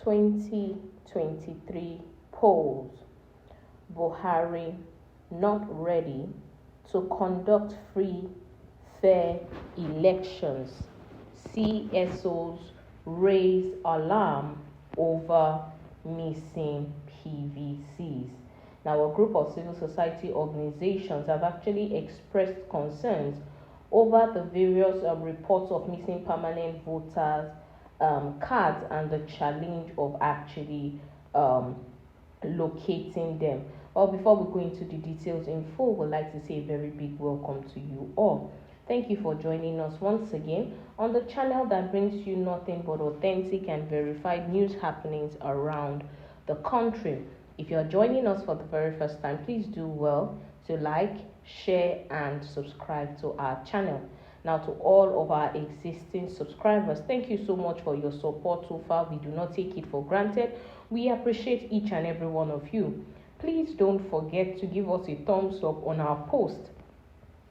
2023 polls. Buhari not ready to conduct free, fair elections. CSOs raise alarm over missing PVCs. Now, a group of civil society organizations have actually expressed concerns over the various reports of missing permanent voters cards and the challenge of actually locating them. Well, before we go into the details in full, we'd like to say a very big welcome to you all. Thank you for joining us once again on the channel that brings you nothing but authentic and verified news happenings around the country. If you're joining us for the very first time, please do well to like, share, and subscribe to our channel. Now, to all of our existing subscribers, thank you so much for your support so far. We do not take it for granted. We appreciate each and every one of you. Please don't forget to give us a thumbs up on our posts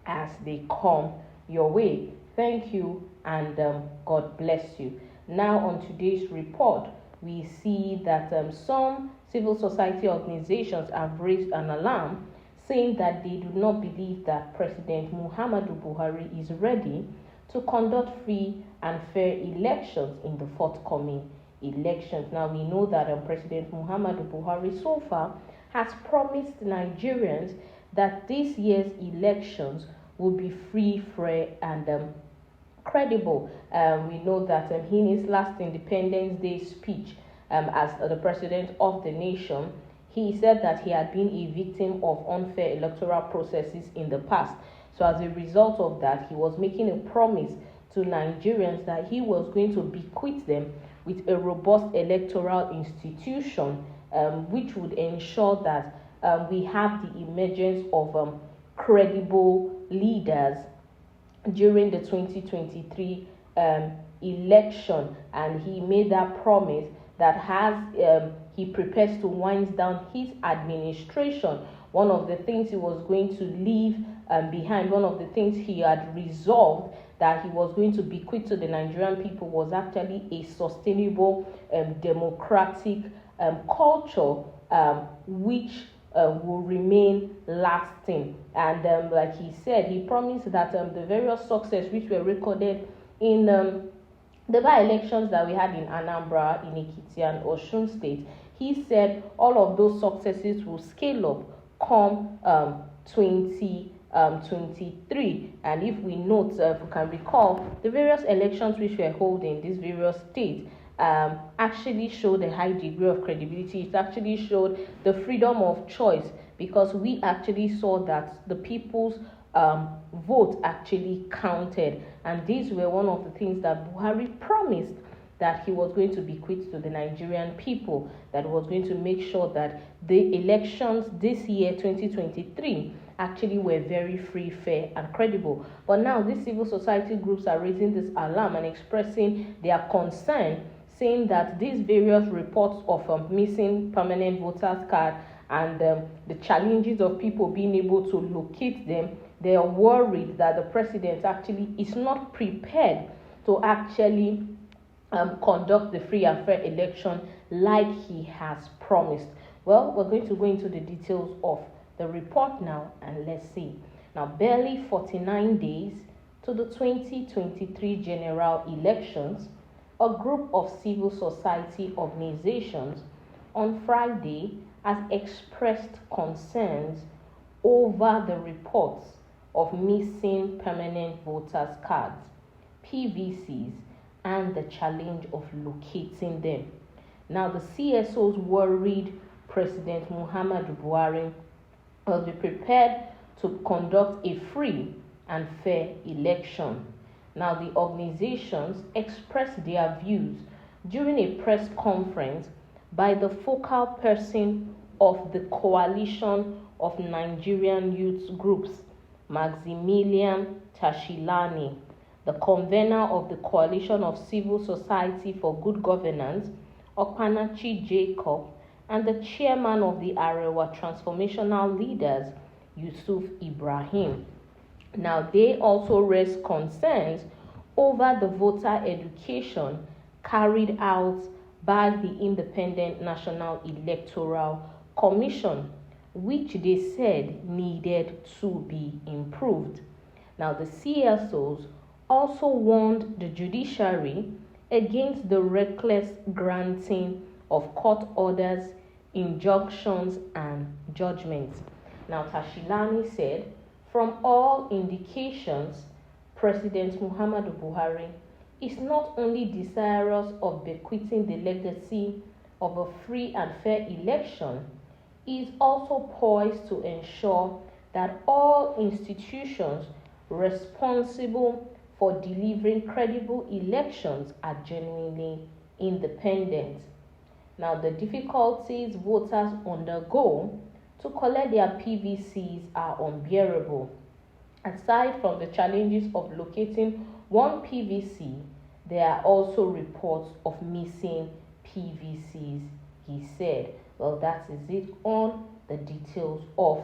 as they come your way. Thank you, and God bless you. Now, on today's report, we see that some civil society organizations have raised an alarm, saying that they do not believe that President Muhammadu Buhari is ready to conduct free and fair elections in the forthcoming elections. Now, we know that President Muhammadu Buhari so far has promised Nigerians that this year's elections will be free, fair, and credible. We know that in his last Independence Day speech as the president of the nation, he said that he had been a victim of unfair electoral processes in the past. So as a result of that, he was making a promise to Nigerians that he was going to bequeath them with a robust electoral institution, which would ensure that we have the emergence of credible leaders during the 2023 election. And he made that promise that has he prepares to wind down his administration. One of the things he was going to leave behind, one of the things he had resolved that he was going to bequeath to the Nigerian people was actually a sustainable democratic culture which will remain lasting. And like he said, he promised that the various success which were recorded in the by-elections that we had in Anambra, in Ekiti, and Osun State, he said all of those successes will scale up come 2023. And if we note, if we can recall, the various elections which were held in these various states actually showed a high degree of credibility. It actually showed the freedom of choice, because we actually saw that the people's vote actually counted. And these were one of the things that Buhari promised that he was going to bequeath to the Nigerian people, that was going to make sure that the elections this year, 2023, actually were very free, fair, and credible. But now these civil society groups are raising this alarm and expressing their concern, saying that these various reports of missing permanent voters card and the challenges of people being able to locate them, they are worried that the president actually is not prepared to actually conduct the free and fair election like he has promised. Well, we're going to go into the details of the report now, and let's see. Now, barely 49 days to the 2023 general elections, a group of civil society organizations on Friday has expressed concerns over the reports of missing permanent voters cards, PVCs, and the challenge of locating them. Now, the CSOs worried President Muhammadu Buhari will be prepared to conduct a free and fair election. Now, the organizations expressed their views during a press conference by the focal person of the Coalition of Nigerian Youth Groups, Maximilian Tashilani, the convener of the Coalition of Civil Society for Good Governance, Okpanachi Jacob, and the chairman of the Arewa Transformational Leaders, Yusuf Ibrahim. Now, they also raised concerns over the voter education carried out by the Independent National Electoral Commission, which they said needed to be improved. Now, the CSOs also warned the judiciary against the reckless granting of court orders, injunctions, and judgments. Now, Tashilani said, from all indications, President Muhammadu Buhari is not only desirous of bequeathing the legacy of a free and fair election, he is also poised to ensure that all institutions responsible for delivering credible elections are genuinely independent. Now, the difficulties voters undergo to collect their PVCs are unbearable. Aside from the challenges of locating one PVC, there are also reports of missing PVCs, he said. Well, that is it on the details of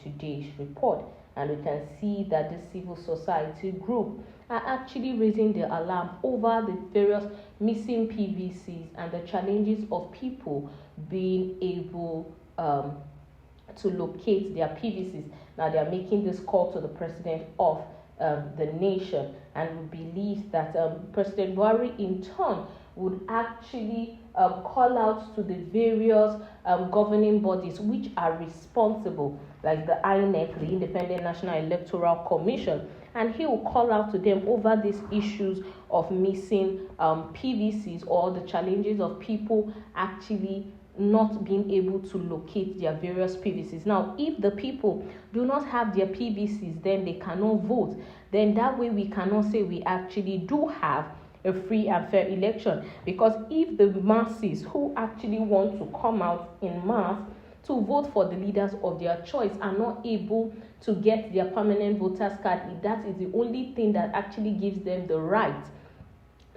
today's report. And we can see that the civil society group are actually raising the alarm over the various missing PVCs and the challenges of people being able to locate their PVCs. Now they are making this call to the president of the nation, and we believe that President Buhari in turn would actually call out to the various governing bodies which are responsible, like the INEC, the Independent National Electoral Commission, and he will call out to them over these issues of missing PVCs or the challenges of people actually not being able to locate their various PVCs. Now, if the people do not have their PVCs, then they cannot vote. Then that way we cannot say we actually do have a free and fair election, because if the masses who actually want to come out in mass to vote for the leaders of their choice are not able to get their permanent voters card, that is the only thing that actually gives them the right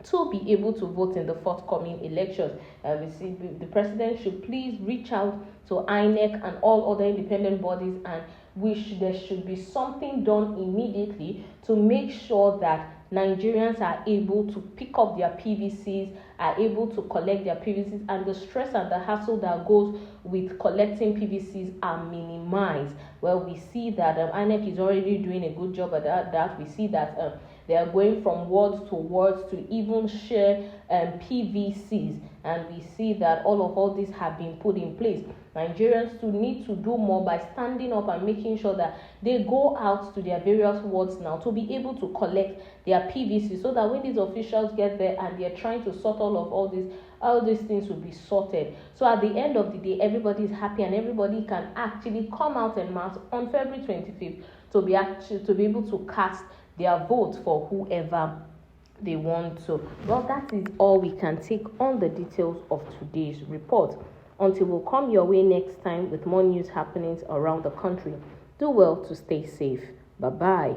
to be able to vote in the forthcoming elections. We see the president should please reach out to INEC and all other independent bodies, and there should be something done immediately to make sure that Nigerians are able to pick up their PVCs, are able to collect their PVCs, and the stress and the hassle that goes with collecting PVCs are minimized. Well, we see that INEC is already doing a good job at that. We see that they are going from words to words to even share PVCs, and we see that all these have been put in place. Nigerians too need to do more by standing up and making sure that they go out to their various wards now to be able to collect their PVC, so that when these officials get there and they're trying to sort all these things will be sorted. So at the end of the day, everybody is happy and everybody can actually come out en masse on February 25th to be able to cast their vote for whoever they want to. Well, that is all we can take on the details of today's report. Until we'll come your way next time with more news happenings around the country, do well to stay safe. Bye-bye.